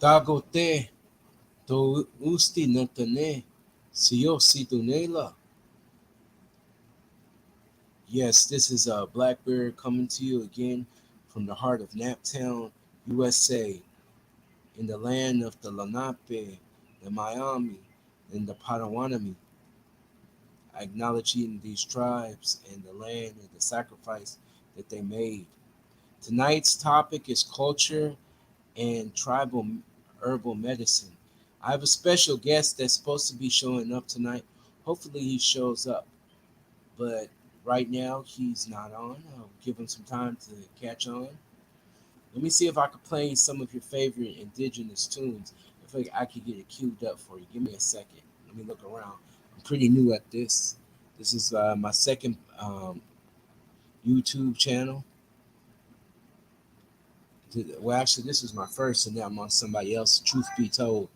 Dagote to usti natane siyo situnela. Yes, this is Blackbear coming to you again from the heart of Naptown, USA, in the land of the Lenape, the Miami, and the Potawatomi, acknowledging these tribes and the land and the sacrifice that they made. Tonight's topic is culture and tribal herbal medicine. I have a special guest that's supposed to be showing up tonight. Hopefully, he shows up. But right now, he's not on. I'll give him some time to catch on. Let me see if I can play some of your favorite indigenous tunes. If I could get it queued up for you. Give me a second. Let me look around. I'm pretty new at this. This is my second YouTube channel. Well, actually, this is my first, and now I'm on somebody else. Truth be told,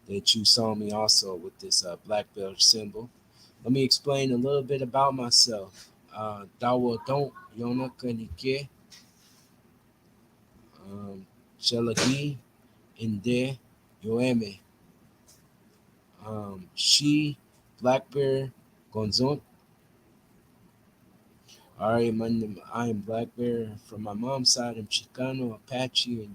that you saw me also with this black belt symbol. Let me explain a little bit about myself. Dawa don't yona kanike shalagi inde yoeme. She Blackbear Gonzon. All right, I am Blackbear. From my mom's side, I'm Chicano, Apache, and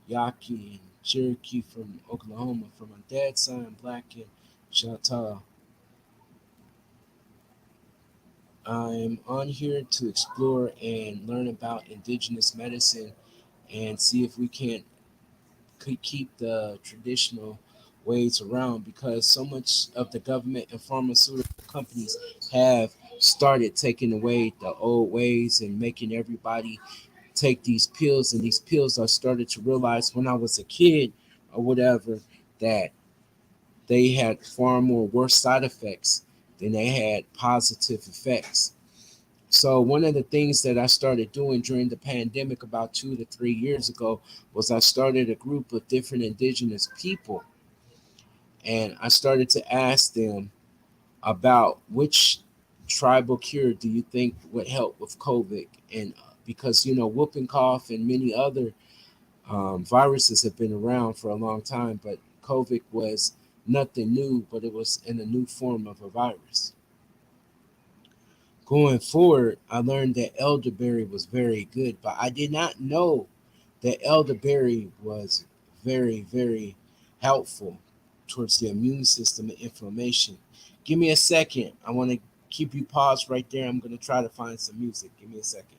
Yaqui, and Cherokee from Oklahoma. From my dad's side, I'm Black and Choctaw. I'm on here to explore and learn about indigenous medicine and see if we can't could keep the traditional ways around because so much of the government and pharmaceutical companies have started taking away the old ways and making everybody take these pills, and these pills I started to realize when I was a kid or whatever that they had far more worse side effects than they had positive effects. So one of the things that I started doing during the pandemic about 2 to 3 years ago was I started a group of different indigenous people, and I started to ask them about which tribal cure do you think would help with COVID, and because whooping cough and many other viruses have been around for a long time, but COVID was nothing new, but it was in a new form of a virus. Going forward, I learned that elderberry was very good, but I did not know that elderberry was very, very helpful towards the immune system and inflammation. Give me a second. I want to keep you paused right there. I'm going to try to find some music. Give me a second.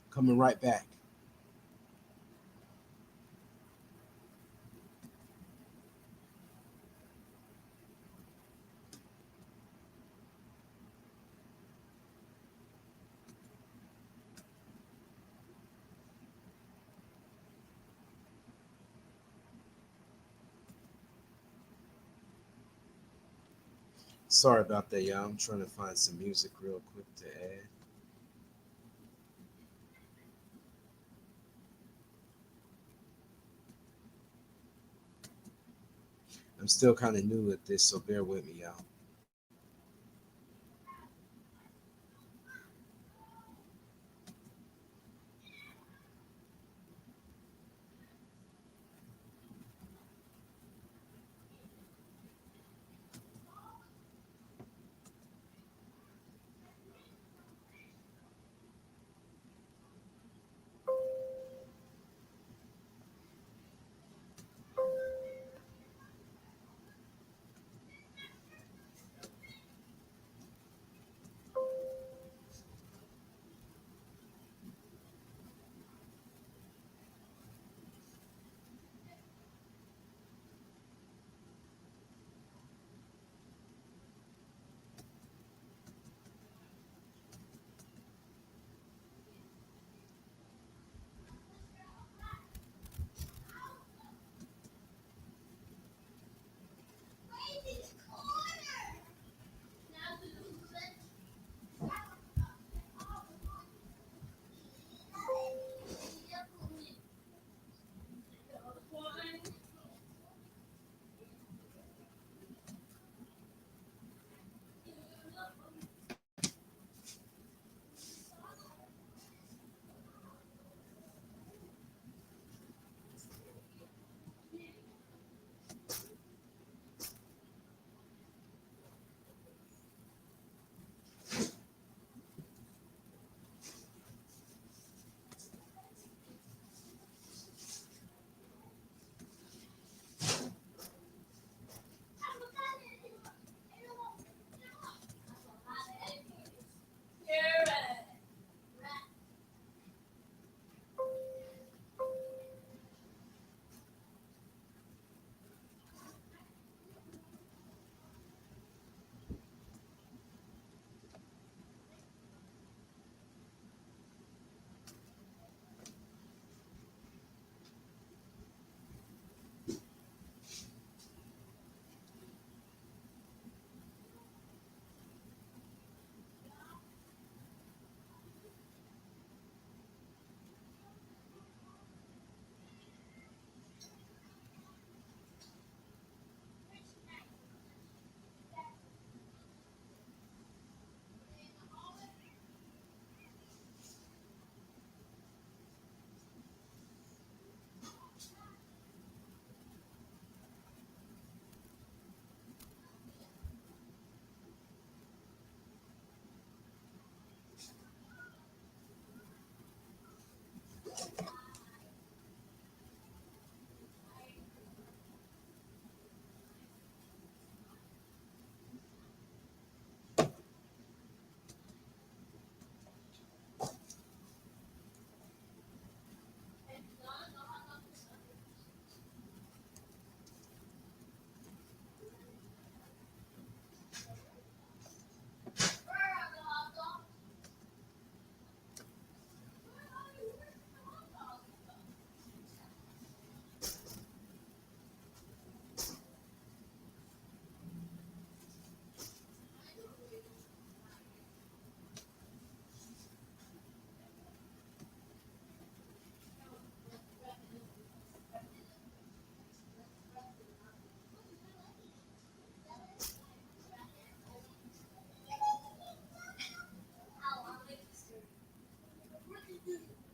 Coming right back. Sorry about that, y'all. I'm trying to find some music real quick to add. I'm still kind of new at this, so bear with me, y'all. Okay.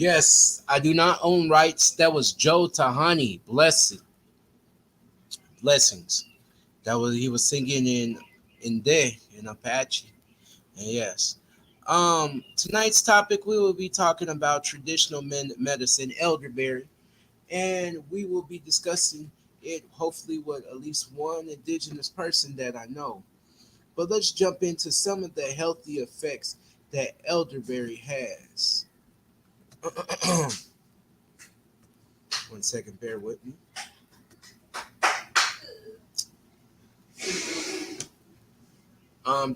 Yes, I do not own rights. That was Joe Tahani. Blessings. That was he was singing in Apache. And yes. Tonight's topic we will be talking about traditional medicine, elderberry, and we will be discussing it hopefully with at least one indigenous person that I know. But let's jump into some of the healthy effects that elderberry has. One second, bear with me.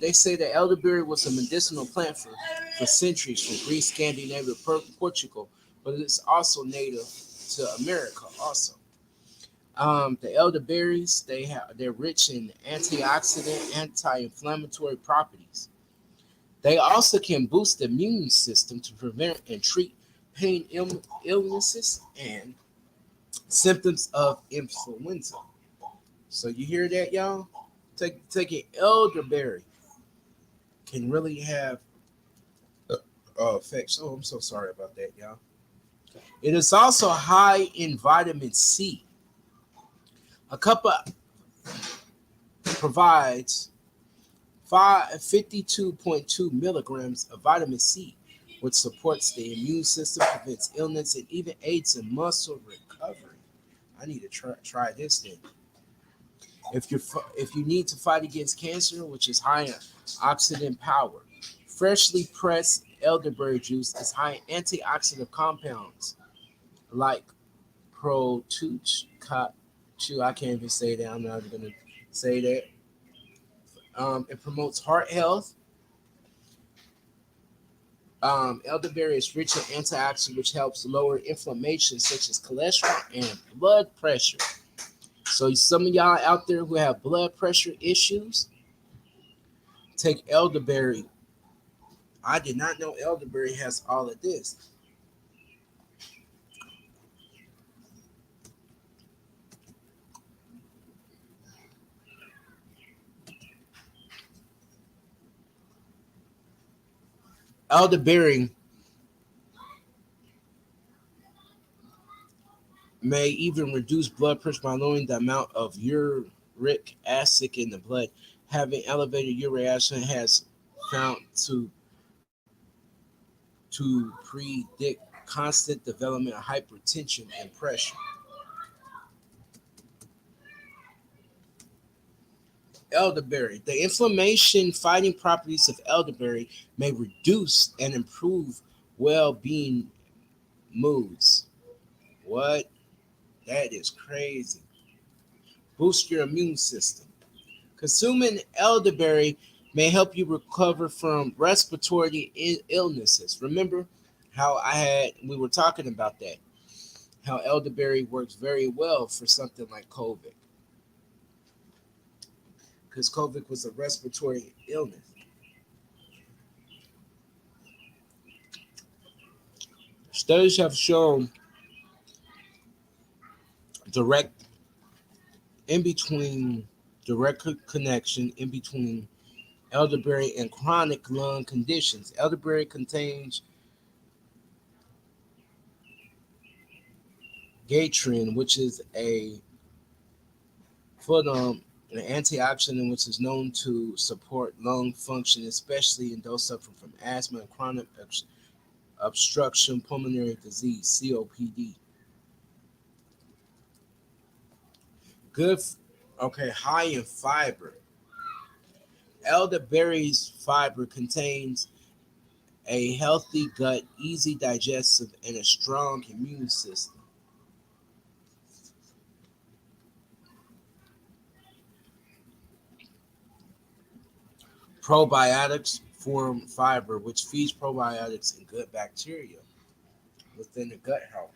They say that elderberry was a medicinal plant for centuries from Greece, Scandinavia, Portugal, but it's also native to America also. The elderberries they're rich in antioxidant, anti-inflammatory properties. They also can boost the immune system to prevent and treat illnesses and symptoms of influenza. So you hear that, y'all? Taking elderberry can really have effects. Oh, I'm so sorry about that, y'all. It is also high in vitamin C. A cup provides 52.2 milligrams of vitamin C, which supports the immune system, prevents illness, and even aids in muscle recovery. I need to try this then. If you need to fight against cancer, which is high in oxidant power, freshly pressed elderberry juice is high in antioxidant compounds like protuch. I can't even say that. I'm not even gonna say that. It promotes heart health. Elderberry is rich in antioxidants, which helps lower inflammation such as cholesterol and blood pressure. So some of y'all out there who have blood pressure issues, take elderberry. I did not know elderberry has all of this. Elderberry may even reduce blood pressure by lowering the amount of uric acid in the blood. Having elevated uric acid has found to predict constant development of hypertension and pressure. Elderberry. The inflammation fighting properties of elderberry may reduce and improve well being moods. What? That is crazy. Boost your immune system. Consuming elderberry may help you recover from respiratory illnesses. Remember how we were talking about that, how elderberry works very well for something like COVID, because COVID was a respiratory illness. Studies have shown direct in between direct connection in between elderberry and chronic lung conditions. Elderberry contains gatrin, which is a an antioxidant which is known to support lung function, especially in those suffering from asthma and chronic obstruction pulmonary disease (COPD). Good, okay, high in fiber. Elderberry's fiber contains a healthy gut, easy digestive, and a strong immune system. Probiotics form fiber, which feeds probiotics and good bacteria within the gut health.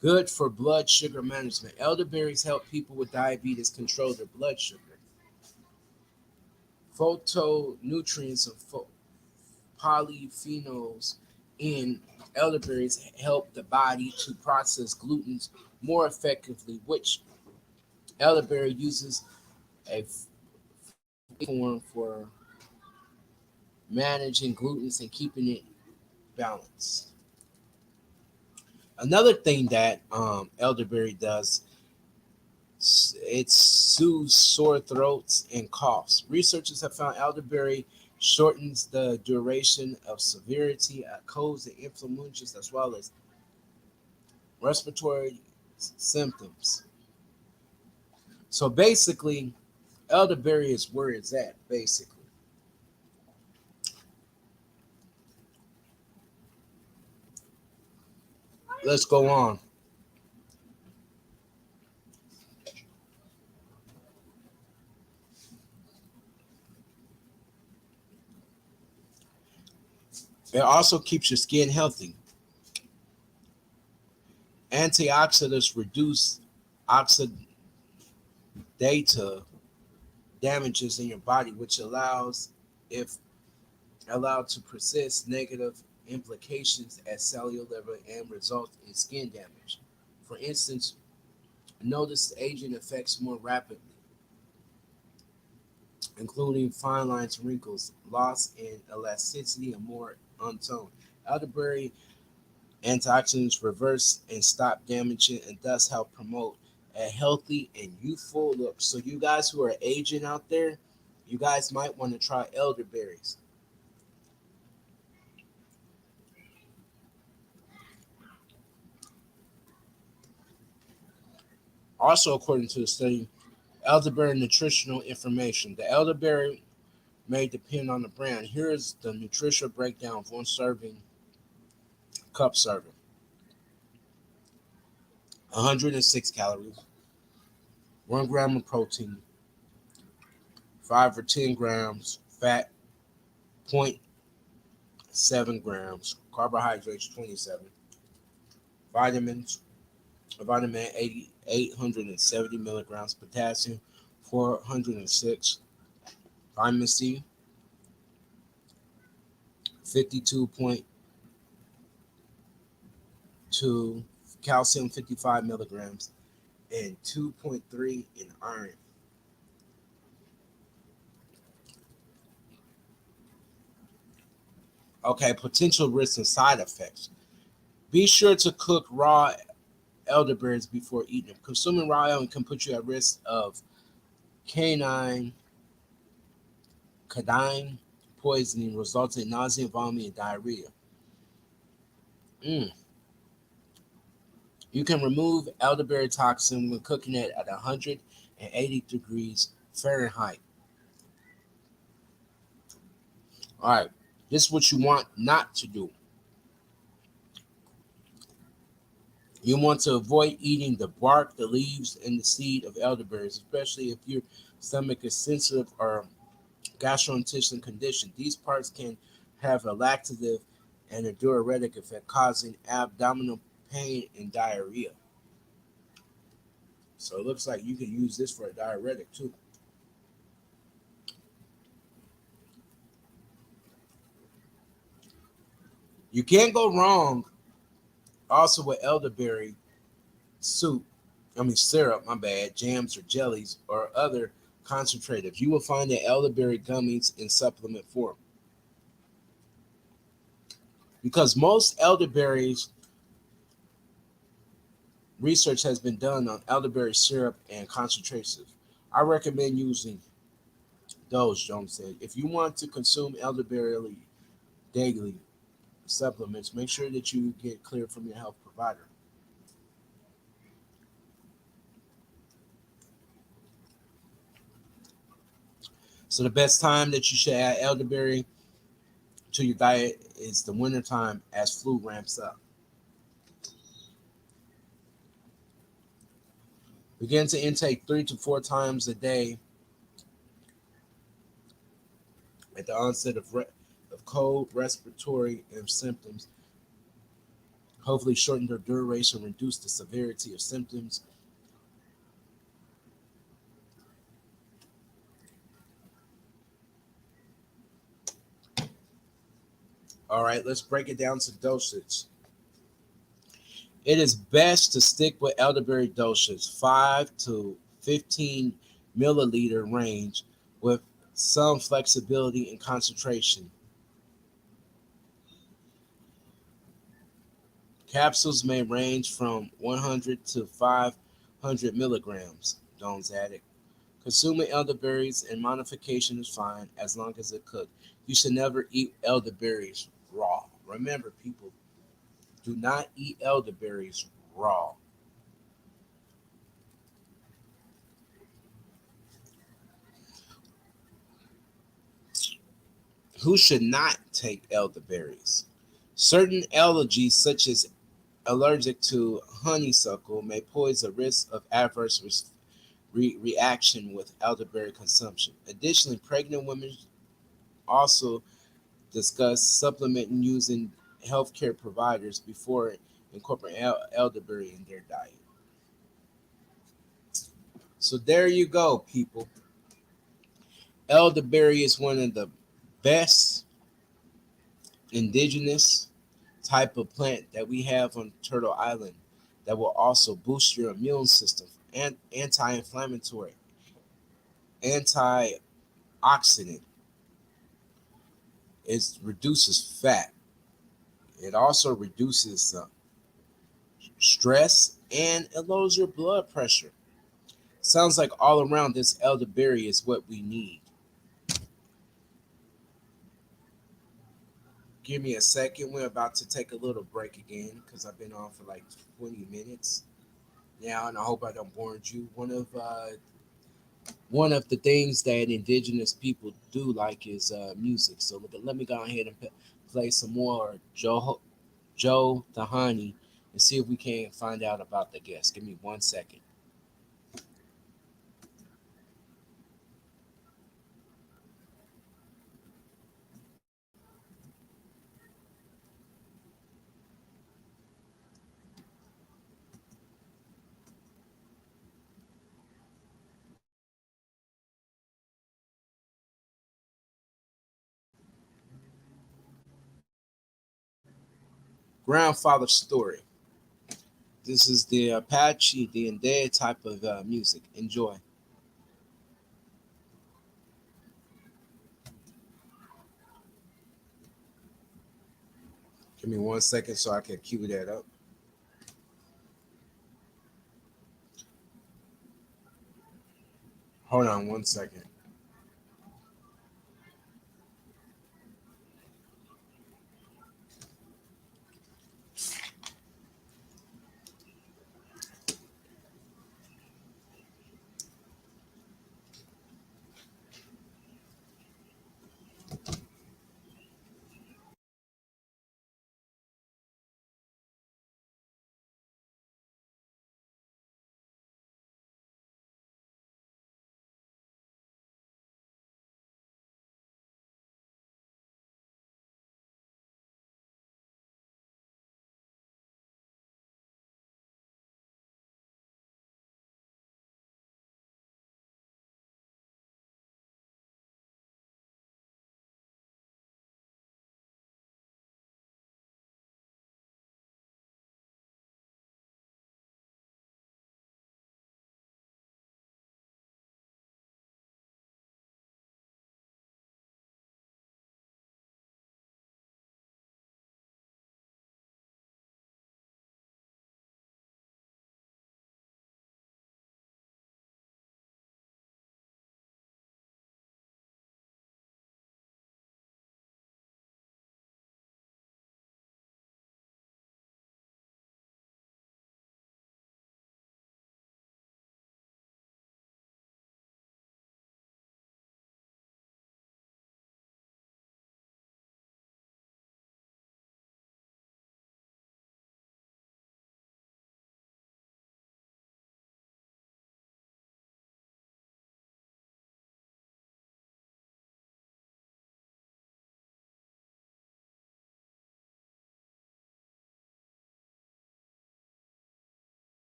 Good for blood sugar management. Elderberries help people with diabetes control their blood sugar. Phytonutrients of polyphenols in elderberries help the body to process gluten more effectively, which elderberry uses a form for managing gluten and keeping it balance. Another thing that elderberry does, it soothes sore throats and coughs. Researchers have found elderberry shortens the duration of severity of colds and inflammations as well as respiratory symptoms. So basically, elderberry is where it's at. Basically, let's go on. It also keeps your skin healthy. Antioxidants reduce oxidative damages in your body, which allows, if allowed to persist, negative implications at cellular level and result in skin damage. For instance, notice aging effects more rapidly, including fine lines, wrinkles, loss in elasticity, and more untoned. Elderberry antioxidants reverse and stop damaging and thus help promote a healthy and youthful look. So, you guys who are aging out there, you guys might want to try elderberries. Also, according to the study, elderberry nutritional information. The elderberry may depend on the brand. Here is the nutritional breakdown of one serving, cup serving. 106 calories, 1 gram of protein, 5 or 10 grams fat, zero point 0.7 grams carbohydrates, 27 vitamins, vitamin 80, 870 milligrams potassium, 406 vitamin C, 52.2 calcium, 55 milligrams, and 2.3 in iron. Okay, potential risks and side effects. Be sure to cook raw elderberries before eating them. Consuming raw elderberry can put you at risk of canine cadine poisoning, resulting in nausea, vomiting, and diarrhea. Mm. You can remove elderberry toxin when cooking it at 180 degrees Fahrenheit. All right, this is what you want not to do. You want to avoid eating the bark, the leaves, and the seed of elderberries, especially if your stomach is sensitive or gastrointestinal condition. These parts can have a laxative and a diuretic effect, causing abdominal pain and diarrhea. So it looks like you can use this for a diuretic too. You can't go wrong also with elderberry soup, syrup, my bad, jams or jellies or other concentrators. You will find the elderberry gummies in supplement form. Because most elderberries research has been done on elderberry syrup and concentrations. I recommend using those, Jones said. If you want to consume elderberry daily supplements, make sure that you get cleared from your health provider. So the best time that you should add elderberry to your diet is the winter time as flu ramps up. Begin to intake 3 to 4 times a day at the onset of cold, respiratory, and symptoms. Hopefully, shorten the duration, reduce the severity of symptoms. All right, let's break it down to dosage. It is best to stick with elderberry dosage, 5 to 15 milliliter range, with some flexibility in concentration. Capsules may range from 100 to 500 milligrams, Jones added. Consuming elderberries in modification is fine as long as it's cooked. You should never eat elderberries raw. Remember, people, do not eat elderberries raw. Who should not take elderberries? Certain allergies, such as allergic to honeysuckle, may pose a risk of adverse reaction with elderberry consumption. Additionally, pregnant women also discuss supplementing using healthcare providers before incorporating elderberry in their diet. So there you go, people. Elderberry is one of the best indigenous type of plant that we have on Turtle Island that will also boost your immune system and anti-inflammatory, antioxidant. It reduces fat. It also reduces stress and it lowers your blood pressure. Sounds like all around this elderberry is what we need. Give me a second. We're about to take a little break again because I've been on for like 20 minutes now, and I hope I don't bore you. One of the things that indigenous people do like is music. So let me go ahead and play some more Joe Tahani and see if we can find out about the guest. Give me 1 second. Grandfather story. This is the Apache, the Inde type of music. Enjoy. Give me 1 second so I can cue that up. Hold on 1 second.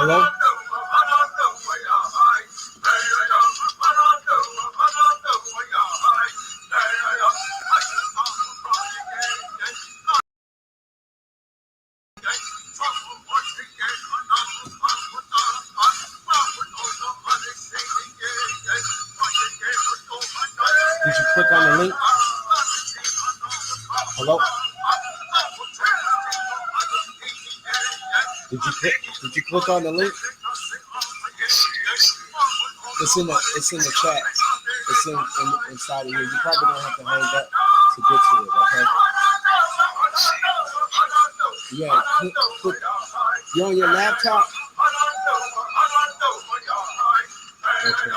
Hello? Did you click on the link? Hello? Did you click on the link? It's in the chat. It's inside of here. You probably don't have to hang up to get to it, okay? Yeah, click. You're on your laptop? Okay.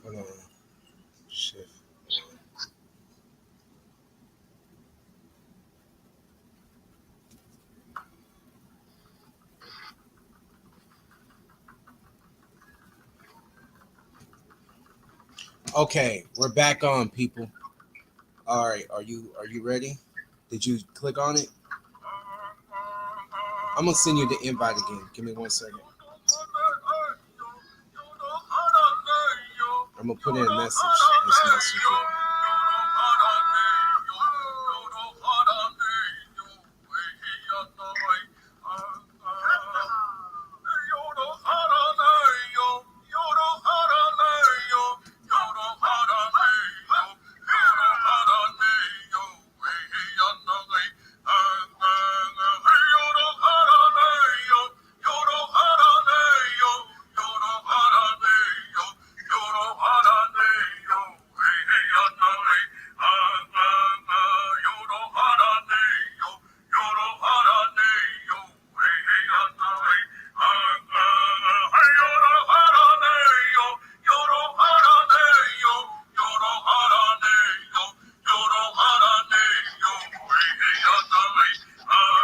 Hold on. Shift. Okay, we're back on, people. All right, are you ready? Did you click on it? I'm gonna send you the invite again. Give me 1 second. I'm gonna put in a message. This messenger.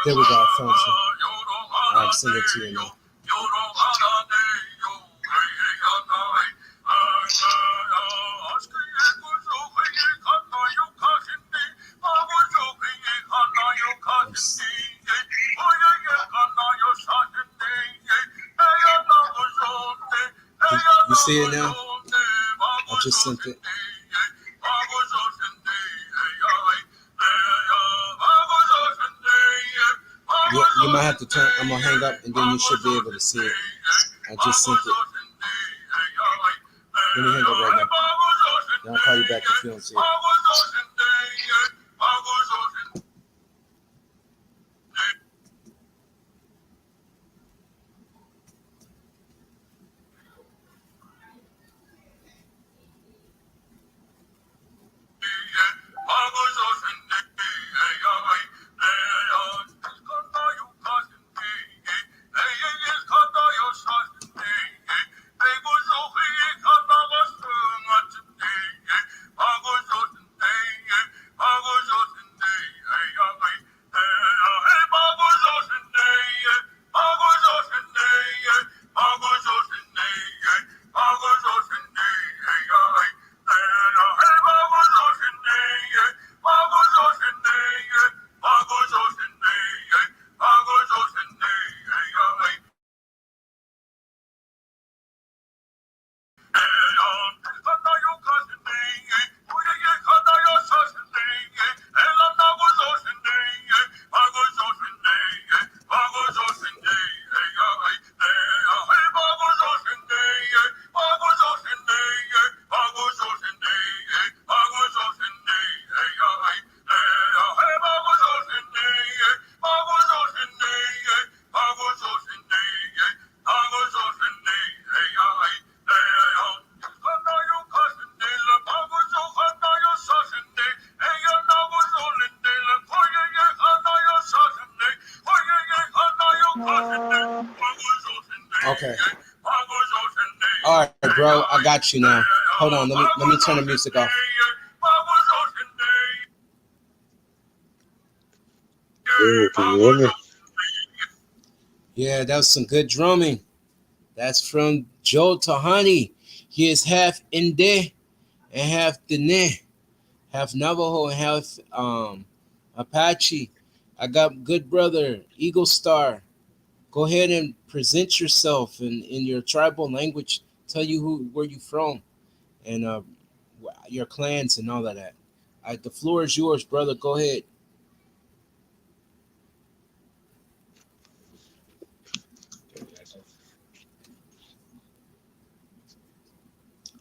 There we go. I found you. I'll send it to you now. You see it now? I just sent it. You might have to turn. I'm gonna hang up, and then you should be able to see it. I just sent it. Let me hang up right now. Then I'll call you back if you don't see it. Okay. All right, bro. I got you now. Hold on. Let me turn the music off. Yo, can you hear me? Yeah, that was some good drumming. That's from Joe Tahani. He is half Inde and half Dene, half Navajo and half Apache. I got good brother Eagle Star. Go ahead and present yourself in your tribal language. Tell you where you from and your clans and all of that. The floor is yours, brother. Go ahead.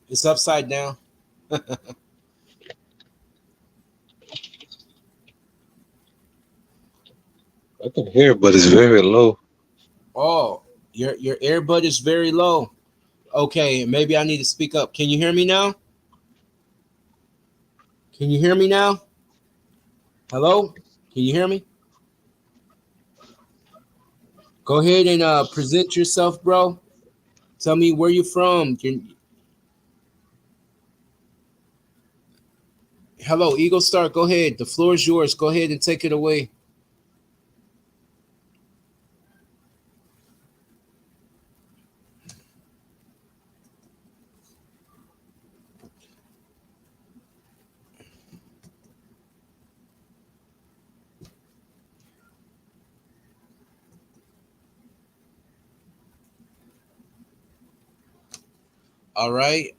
It's upside down. I can hear, but it's very low. Oh, your earbud is very low. Okay, maybe I need to speak up. Can you hear me now? Can you hear me now? Hello? Can you hear me? Go ahead and present yourself, bro. Tell me where you from. Hello, Eagle Star. Go ahead. The floor is yours. Go ahead and take it away. All right.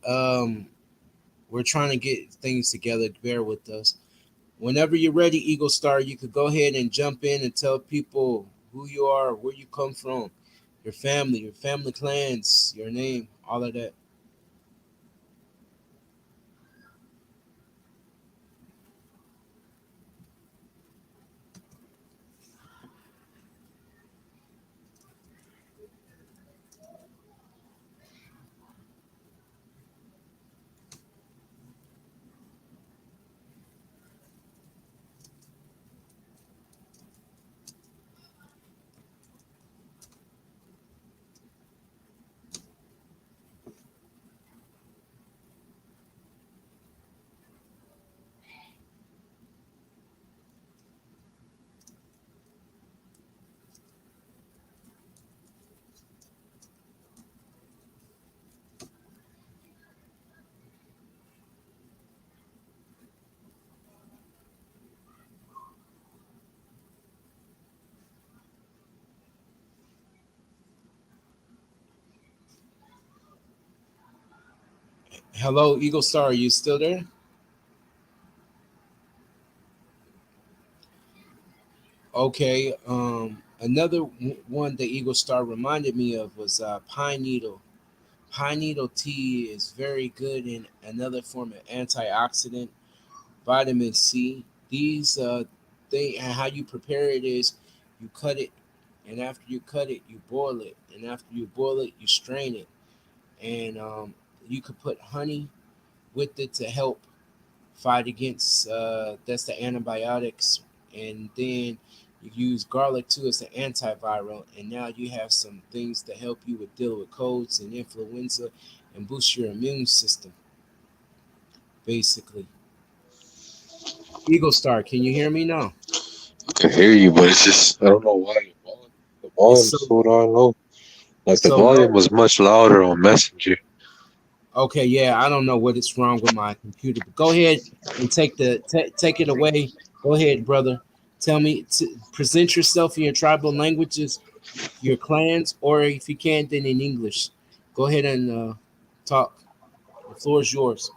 We're trying to get things together. Bear with us. Whenever you're ready, Eagle Star, you could go ahead and jump in and tell people who you are, where you come from, your family clans, your name, all of that. Hello, Eagle Star, are you still there? Okay. Another one that Eagle Star reminded me of was pine needle. Pine needle tea is very good in another form of antioxidant, vitamin C. These thing and how you prepare it is you cut it, and after you cut it, you boil it, and after you boil it, you strain it, and you could put honey with it to help fight against that's the antibiotics, and then you use garlic too as an antiviral, and now you have some things to help you with deal with colds and influenza and boost your immune system basically. Eagle Star, can you hear me now? I can hear you, but it's just I don't know why the It's volume's so so darn low. Like it's the so volume low. was much louder on Messenger. Okay, yeah, I don't know what is wrong with my computer, but go ahead and take it away. Go ahead, brother. Tell me to present yourself in your tribal languages, your clans, or if you can, then in English. Go ahead and talk. The floor is yours.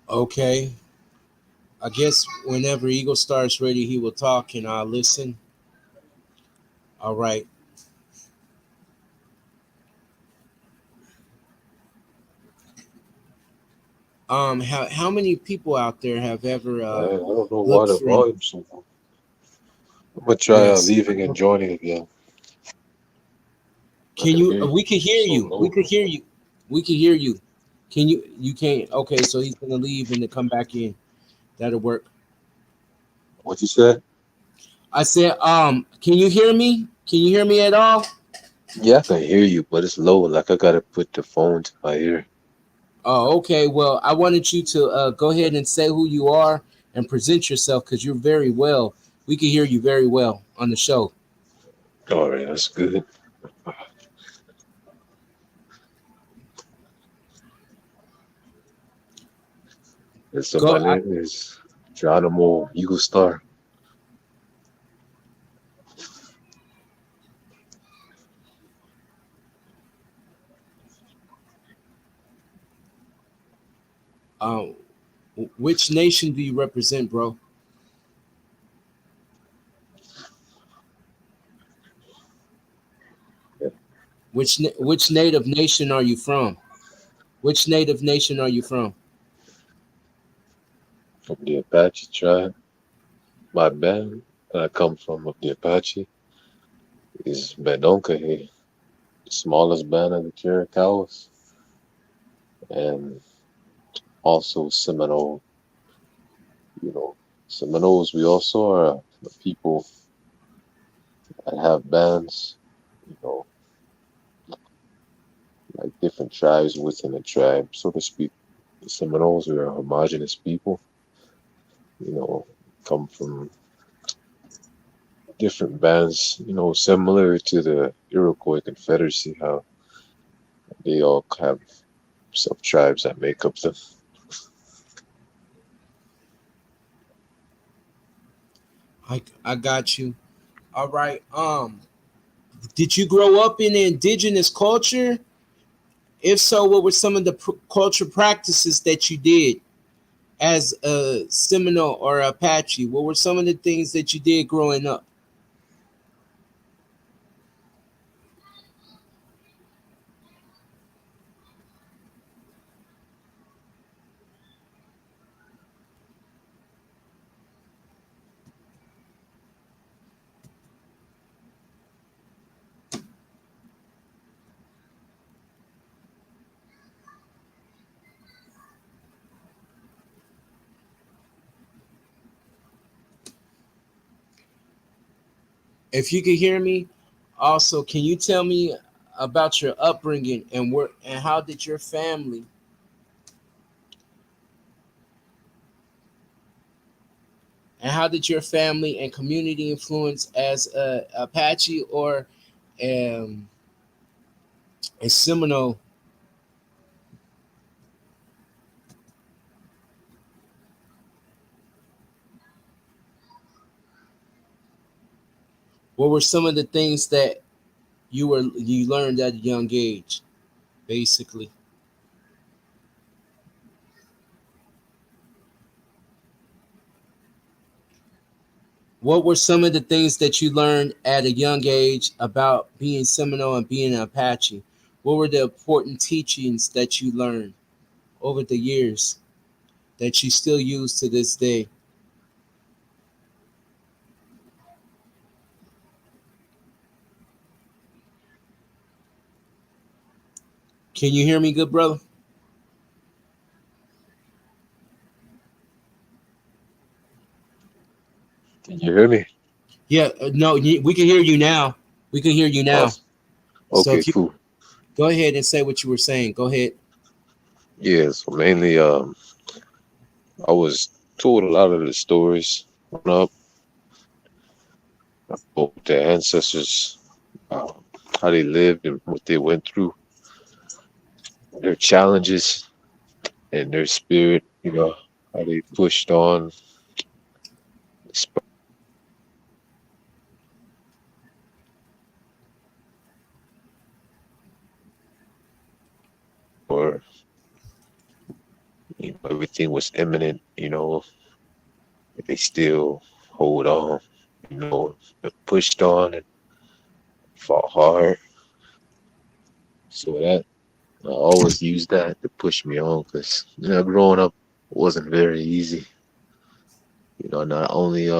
Okay. I guess whenever Eagle starts ready, he will talk and I'll listen. All right. How many people out there have ever I don't know why looked the for? volume's so low. I'm gonna try Yes. leaving and joining again. I Can can you? hear you, We can but hear it's so you. We low. can hear you. We can hear you. Can you? You can't. Okay, so he's gonna leave and to come back in. That'll work. What you said? I said, can you hear me? Can you hear me at all? Yeah, I can hear you, but it's low. Like I gotta put the phone to my ear. Oh, okay. Well, I wanted you to go ahead and say who you are and present yourself because you're very well. We can hear you very well on the show. All right, that's good. And so Go. my name is Jeronimo Eagle Star. Um, which nation do you represent, bro? Yeah, Which native nation are you from? Which native nation are you from? from the Apache tribe. My band that I come from of the Apache is Bedonkohe, the smallest band of the Chiricahuas, and also Seminole. You know, Seminoles, we also are the people that have bands, you know, like different tribes within a tribe, so to speak. The Seminoles are a homogenous people, you know, come from different bands, similar to the Iroquois Confederacy, how they all have sub tribes that make up them. I got you. All right. Did you grow up in indigenous culture? If so, what were some of the culture practices that you did as a Seminole or Apache? What were some of the things that you did growing up? If you could hear me, also, can you tell me about your upbringing and where and how did your family and community influence as a Apache or um, a Seminole? What were some of the things that you learned at a young age, basically? What were some of the things that you learned at a young age about being Seminole and being an Apache? What were the important teachings that you learned over the years that you still use to this day? Can you hear me, good brother? Can you hear me? Yeah, no, we can hear you now. We can hear you now. Awesome. So Okay, if you cool. go ahead and say what you were saying, go ahead. Yeah, so mainly I was told a lot of the stories growing up about their ancestors, uh, how they lived and what they went through, their challenges and their spirit, how they pushed on or everything was imminent, they still hold on, pushed on and fought hard. So that I always use that to push me on because growing up wasn't very easy. Not only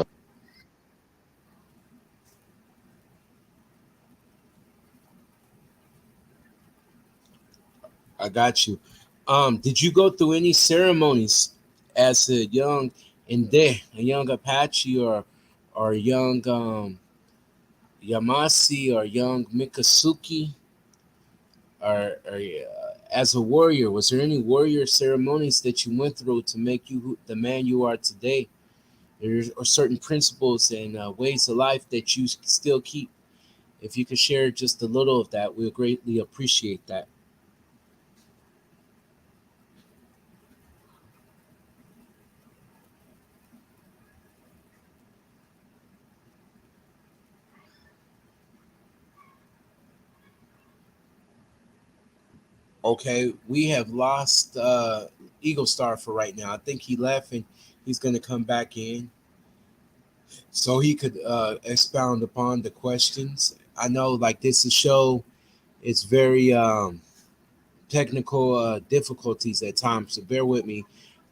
I got you. Did you go through any ceremonies as a young a young Apache or young Yamasi or young Mikasuki or as a warrior? Was there any warrior ceremonies that you went through to make you the man you are today? There are certain principles and ways of life that you still keep. If you could share just a little of that, we'll greatly appreciate that. Okay, we have lost Eagle Star for right now. I think he left and he's going to come back in so he could expound upon the questions. I know, like, this is show, it's very technical difficulties at times, so bear with me.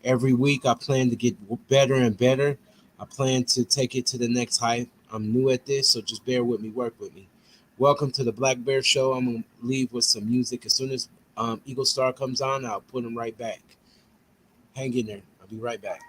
Every week, I plan to get better and better. I plan to take it to the next height. I'm new at this, so just bear with me, work with me. Welcome to the Blackbear Show. I'm gonna leave with some music. As soon as Eagle Star comes on, I'll put him right back. Hang in there. I'll be right back.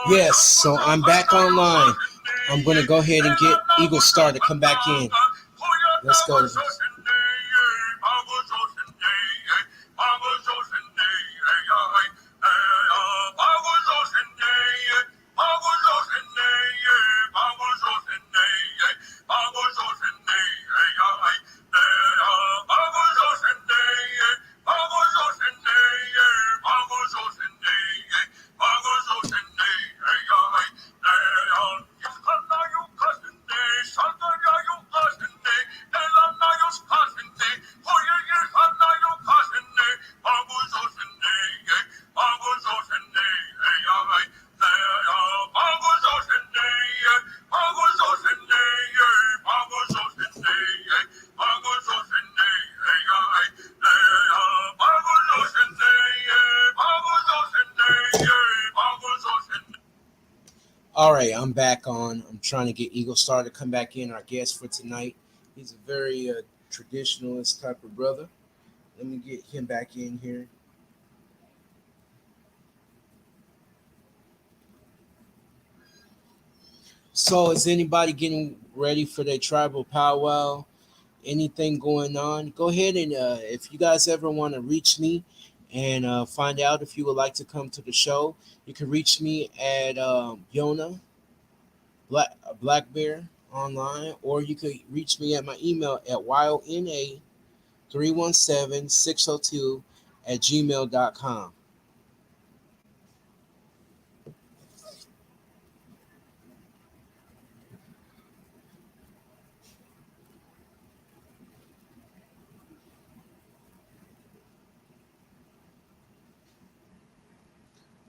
Yes, so I'm back online. I'm gonna go ahead and get Eagle Star to come back in. Let's go. All right, I'm back on. I'm trying to get Eagle Star to come back in, our guest for tonight. He's a very traditionalist type of brother. Let me get him back in here. So, is anybody getting ready for their tribal powwow? Anything going on? Go ahead and if you guys ever want to reach me and find out if you would like to come to the show, you can reach me at Yona Blackbear online, or you could reach me at my email at YONA317602 at gmail.com.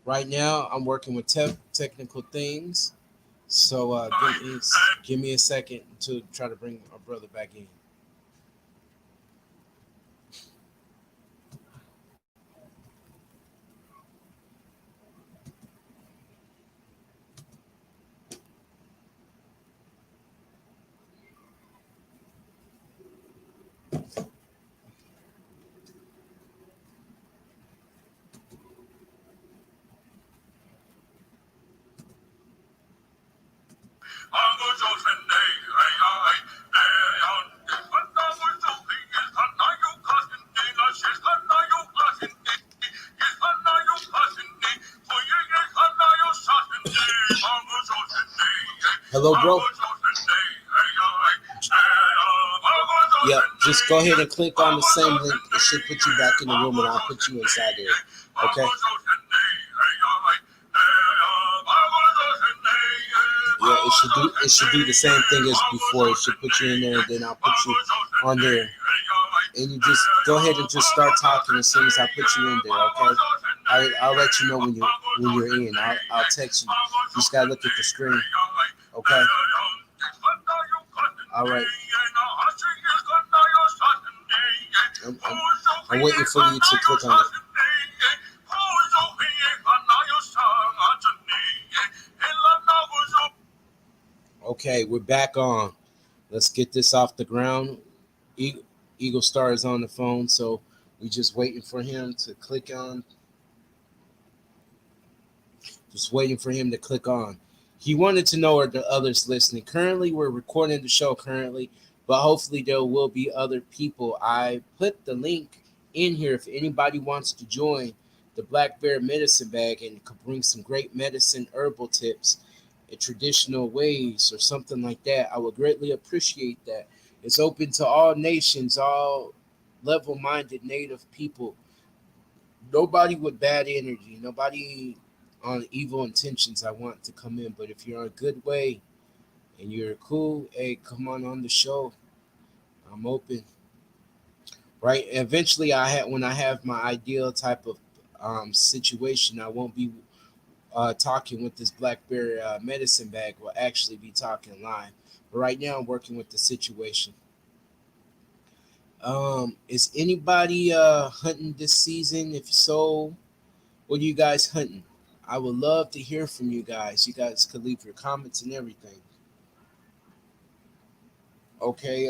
Right now, I'm working with technical things, so give me a second to try to bring my brother back in. Hello, bro. Yep, just go ahead and click on the same link. It should put you back in the room, and I'll put you inside there. Okay. Yeah, it should do the same thing as before. It should put you in there, and then I'll put you on there. And you just go ahead and just start talking as soon as I put you in there. Okay. I'll let you know when you're in. I'll text you. You just gotta look at the screen. Okay. All right. I'm waiting for you to click on it. Okay, we're back on. Let's get this off the ground. Eagle Star is on the phone, so we're just waiting for him to click on. Just waiting for him to click on. He wanted to know are the others listening. Currently, we're recording the show currently, but hopefully there will be other people. I put the link in here if anybody wants to join the Black Bear Medicine Bag and could bring some great medicine herbal tips in traditional ways or something like that. I would greatly appreciate that. It's open to all nations, all level-minded native people. Nobody with bad energy, nobody on evil intentions I want to come in. But if you're on a good way and you're cool, hey, come on the show. I'm open. Right. Eventually when I have my ideal type of situation, I won't be talking with this Blackberry medicine bag. We'll actually be talking live. But right now I'm working with the situation. Is anybody hunting this season? If so, what are you guys hunting? I would love to hear from you guys. You guys could leave your comments and everything. Okay,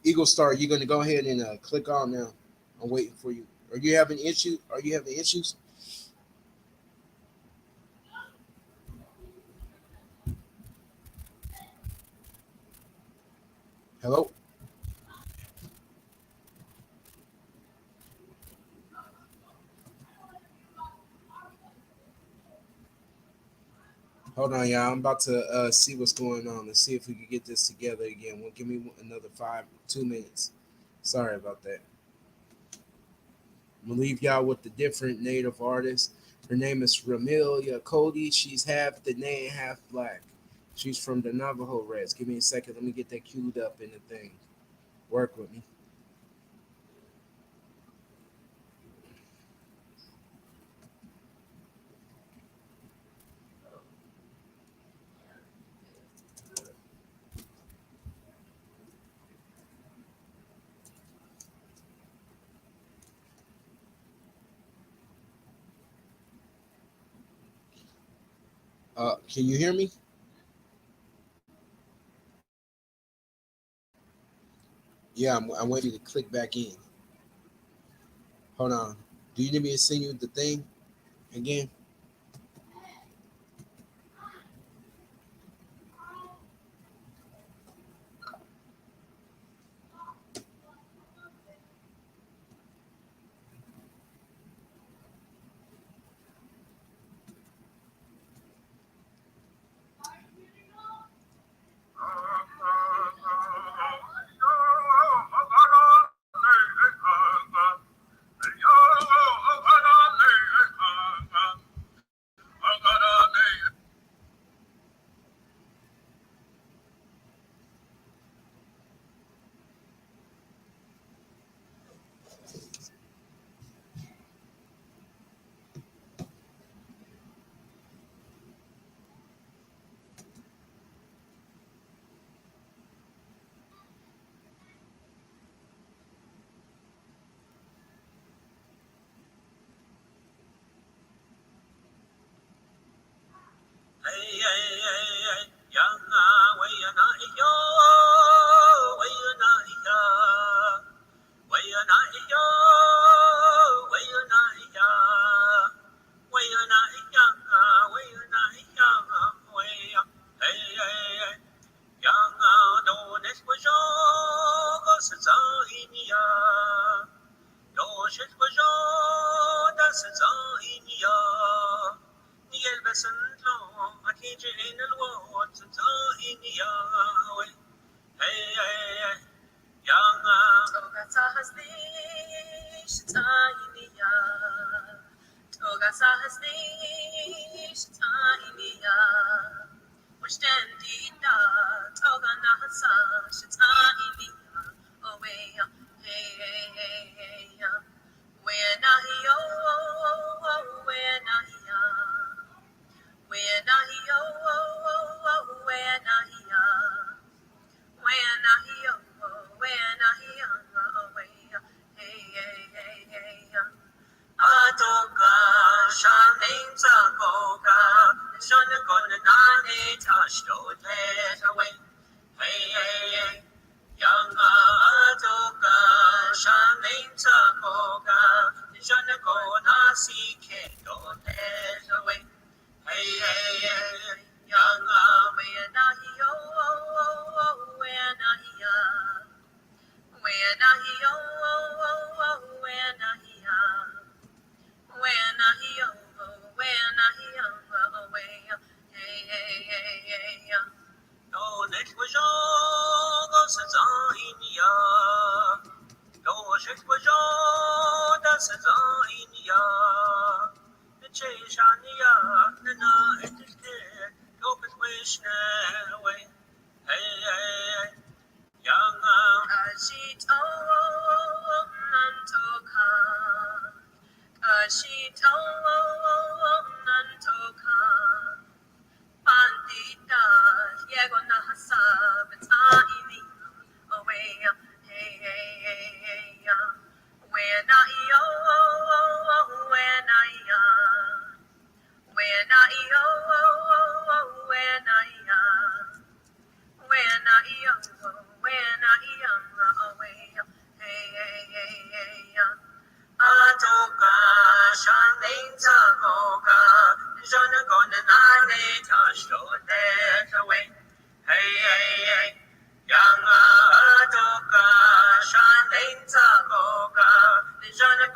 Eagle Star, you're gonna go ahead and click on now. I'm waiting for you. Are you having issues? Are you having issues? Hello. Hold on, y'all. I'm about to see what's going on. Let's see if we can get this together again. Well, give me another 2 minutes. Sorry about that. I'm gonna leave y'all with the different native artist. Her name is Ramelia Cody. She's half the name, half black. She's from the Navajo Reds. Give me a second. Let me get that queued up in the thing. Work with me. Can you hear me? Yeah, I'm waiting to click back in. Hold on. Do you need me to send you the thing again?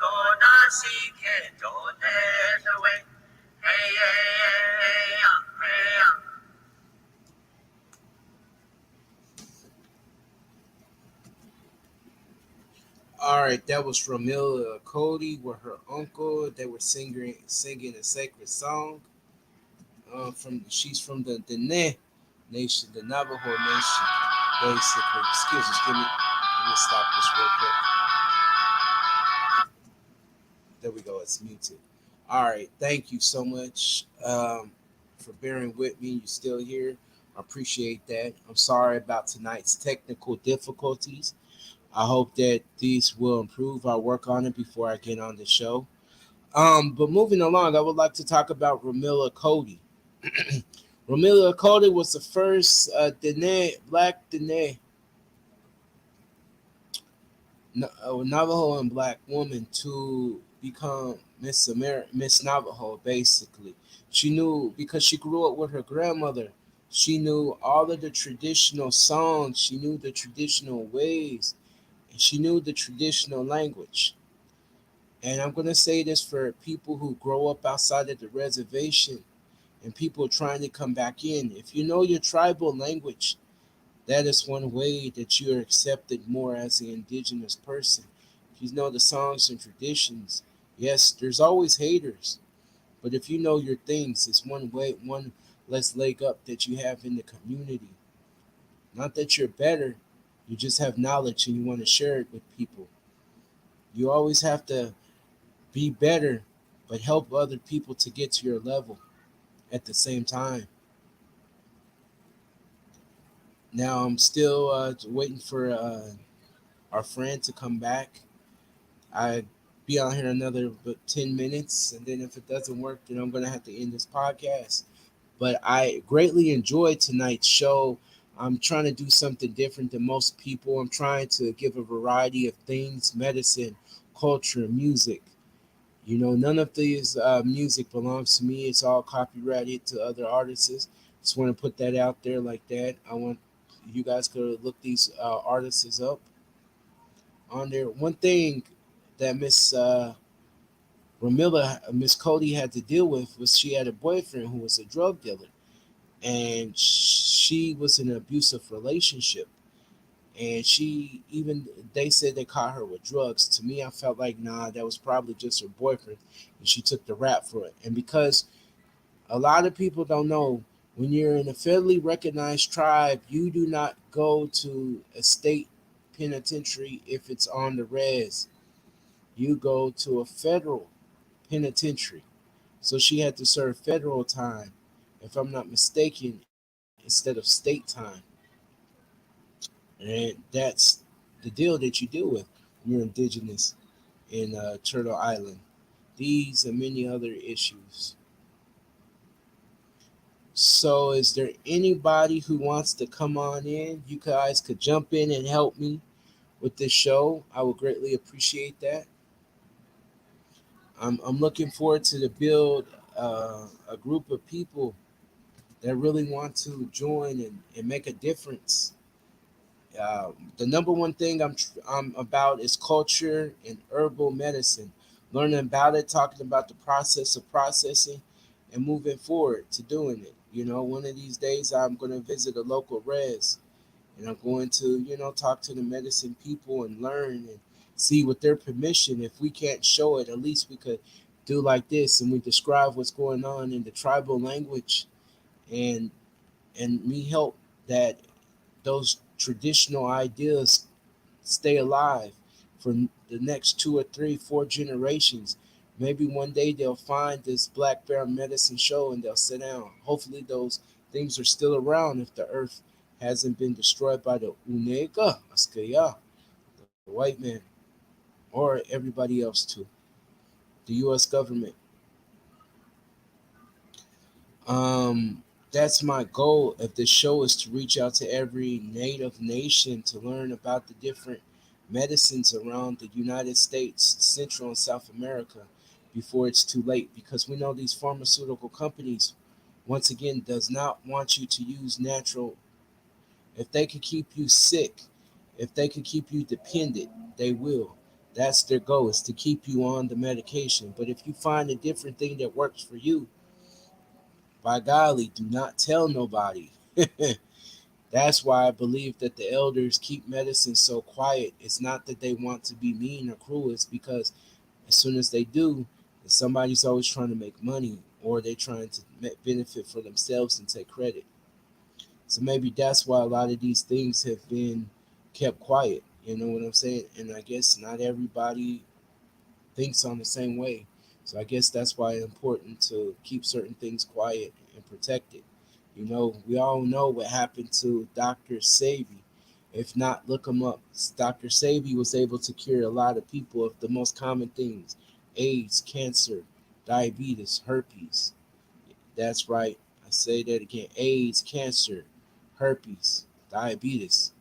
को ना सीखे जो देश हुए hey hey hey hey All right, that was from Mila Cody with her uncle. They were singing a sacred song. From she's from the Dene Nation, the Navajo Nation, basically. Excuse me, let me stop this real quick. There we go. It's muted. All right, thank you so much for bearing with me. You're still here. I appreciate that. I'm sorry about tonight's technical difficulties. I hope that these will improve. I'll work on it before I get on the show. But moving along, I would like to talk about Ramila Cody. Ramila Cody was the first black Dene, Navajo and black woman to become Miss Navajo. Basically, she knew because she grew up with her grandmother. She knew all of the traditional songs. She knew the traditional ways, and she knew the traditional language. And I'm gonna say this for people who grow up outside of the reservation and people trying to come back in. If you know your tribal language, that is one way that you are accepted more as an indigenous person. If you know the songs and traditions, yes, there's always haters, but if you know your things, it's one way, one less leg up that you have in the community. Not that you're better, you just have knowledge and you want to share it with people. You always have to be better, but help other people to get to your level at the same time. Now I'm still waiting for our friend to come back. I be on here another 10 minutes, and then if it doesn't work, then I'm gonna have to end this podcast. But I greatly enjoyed tonight's show. I'm trying to do something different than most people. I'm trying to give a variety of things: medicine, culture, music. You know, none of these music belongs to me. It's all copyrighted to other artists. Just want to put that out there like that. I want you guys to look these artists up on there. One thing that Miss Cody had to deal with was she had a boyfriend who was a drug dealer, and she was in an abusive relationship. And she even they said they caught her with drugs. To me, I felt like nah, that was probably just her boyfriend, and she took the rap for it. And because a lot of people don't know, when you're in a federally recognized tribe, you do not go to a state penitentiary if it's on the res. You go to a federal penitentiary. So she had to serve federal time, if I'm not mistaken, instead of state time. And that's the deal that you deal with when you're indigenous in Turtle Island. These and many other issues. So, is there anybody who wants to come on in? You guys could jump in and help me with this show. I would greatly appreciate that. I'm looking forward to the build a group of people that really want to join and make a difference. The number one thing I'm about is culture and herbal medicine. Learning about it, talking about the process of processing, and moving forward to doing it. You know, one of these days I'm going to visit a local res and I'm going to, talk to the medicine people and learn and see with their permission. If we can't show it, at least we could do like this and we describe what's going on in the tribal language and me help that those traditional ideas stay alive for the next 2 or 3, 4 generations. Maybe one day they'll find this Blackbear medicine show and they'll sit down. Hopefully, those things are still around if the earth hasn't been destroyed by the Unega, Askaya, the white man, or everybody else too, the U.S. government. That's my goal of this show is to reach out to every native nation to learn about the different medicines around the United States, Central and South America before it's too late because we know these pharmaceutical companies once again does not want you to use natural. If they can keep you sick, if they can keep you dependent, they will. That's their goal, is to keep you on the medication. But if you find a different thing that works for you, by golly, do not tell nobody. That's why I believe that the elders keep medicine so quiet. It's not that they want to be mean or cruel, it's because as soon as they do, somebody's always trying to make money, or they're trying to benefit for themselves and take credit. So maybe that's why a lot of these things have been kept quiet. You know what I'm saying? And I guess not everybody thinks on the same way. So I guess that's why it's important to keep certain things quiet and protect it. You know, we all know what happened to Dr. Savy. If not, look him up. Dr. Savy was able to cure a lot of people of the most common things: AIDS, cancer, diabetes, herpes. That's right. I say that again: AIDS, cancer, herpes, diabetes.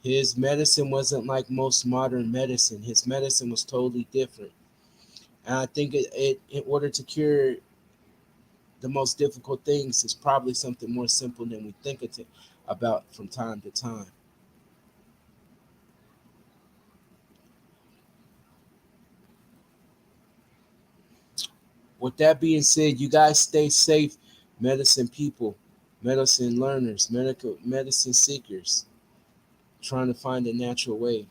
His medicine wasn't like most modern medicine. His medicine was totally different. And I think in order to cure the most difficult things, is probably something more simple than we think about from time to time. With that being said, you guys stay safe, medicine people, medicine learners, medical medicine seekers, trying to find a natural way.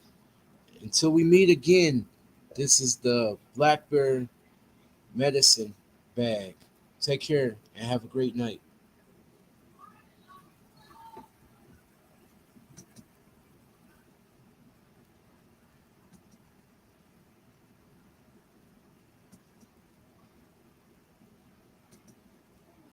Until we meet again, this is the Blackbear medicine bag. Take care and have a great night.